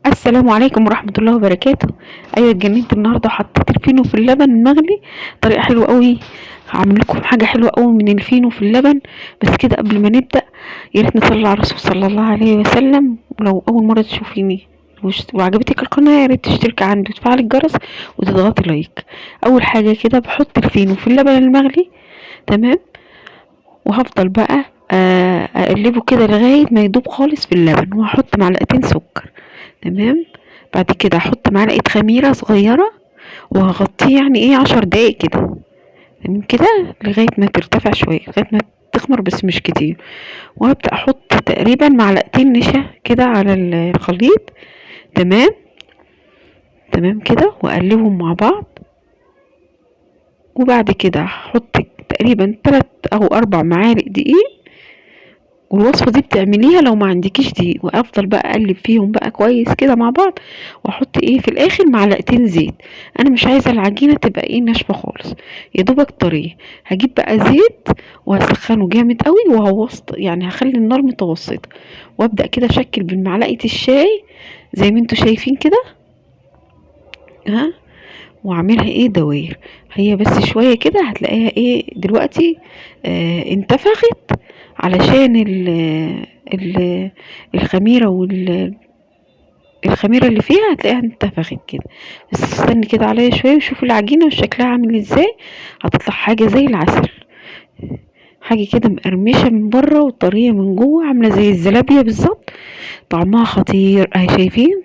السلام عليكم ورحمة الله وبركاته. ايوه اتجننت النهارده وحطيت الفينو في اللبن المغلي. طريقة حلوة قوي. هعمل لكم حاجة حلوة قوي من الفينو في اللبن. بس كده قبل ما نبدأ، يا ريت نصلي على الرسول صلى الله عليه وسلم. ولو اول مرة تشوفيني وعجبتك القناة، يا ريت تشتركي عندي وتفعلي الجرس وتضغطي لايك. اول حاجة كده بحط الفينو في اللبن المغلي. تمام. وهفضل بقى اقلبه كده لغاية ما يدوب خالص في اللبن، وهحط معلقتين سكر. تمام. بعد كده هحط معلقة خميرة صغيرة، وهغطيه يعني ايه 10 دقايق كده. تمام كده لغاية ما ترتفع شوية، لغاية ما تخمر بس مش كتير. وهبدأ احط تقريبا معلقتين نشا كده على الخليط. تمام. تمام كده واقلبهم مع بعض. وبعد كده هحط تقريبا 3 أو 4 معالق دقيق. والوصفة دي بتعمليها لو ما عندكيش دي، وافضل بقى اقلب فيهم بقى كويس كده مع بعض. واحط ايه في الاخر معلقتين زيت. انا مش عايزه العجينه تبقى ايه ناشفه خالص، يا دوبك طريه. هجيب بقى زيت وهسخنه جامد قوي، وهوسط يعني هخلي النار متوسطه. وابدا كده اشكل بالمعلقه الشاي زي ما انتوا شايفين كده. ها. واعملها ايه دواير. هي بس شويه كده هتلاقيها ايه دلوقتي انتفخت. علشان ال الخميره الخميره اللي فيها هتلاقيها انتفخت كده. بس استني كده عليا شويه وشوفي العجينه وشكلها عامل ازاي. هتطلع حاجه زي العسل. حاجه كده مقرمشه من بره وطريه من جوه، عامله زي الزلابيه بالظبط. طعمها خطير اهي شايفين.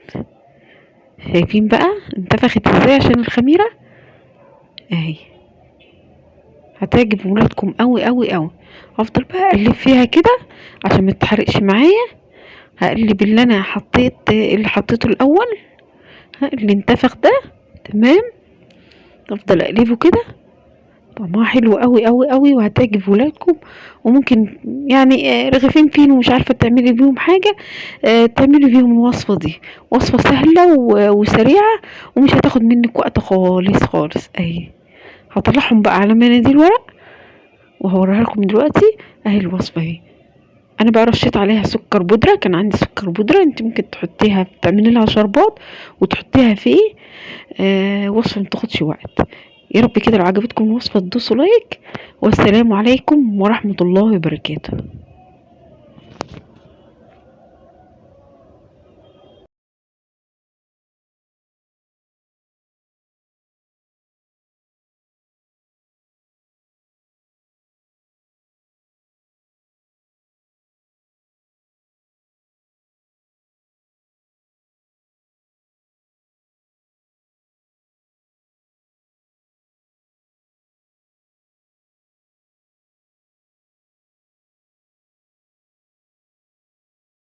شايفين بقى انتفخت ازاي عشان الخميره اهي. هتعجب ولادكم قوي قوي قوي. هفضل بقى اقلب فيها كده عشان ما تتحرقش معايا. هقلب اللي حطيته الاول. اللي انتفخ ده. تمام. افضل اقلبه كده. طعمها حلو قوي قوي قوي وهتعجب ولادكم. وممكن يعني رغيفين فين ومش عارفه تعملي بيهم حاجه. تعملي بيهم الوصفه دي. وصفه سهله وسريعه. ومش هتاخد منك وقت خالص خالص اهي. هطلعهم بقى على مناديل ورق وهوريها لكم دلوقتي. اهي الوصفه اهي. انا بقى رشيت عليها سكر بودره، كان عندي سكر بودره، انت ممكن تحطيها تعملي لها شربات وتحطيها فيه. وصفه متاخدش وقت. يا رب كده لو عجبتكم الوصفه تدوسوا لايك. والسلام عليكم ورحمه الله وبركاته.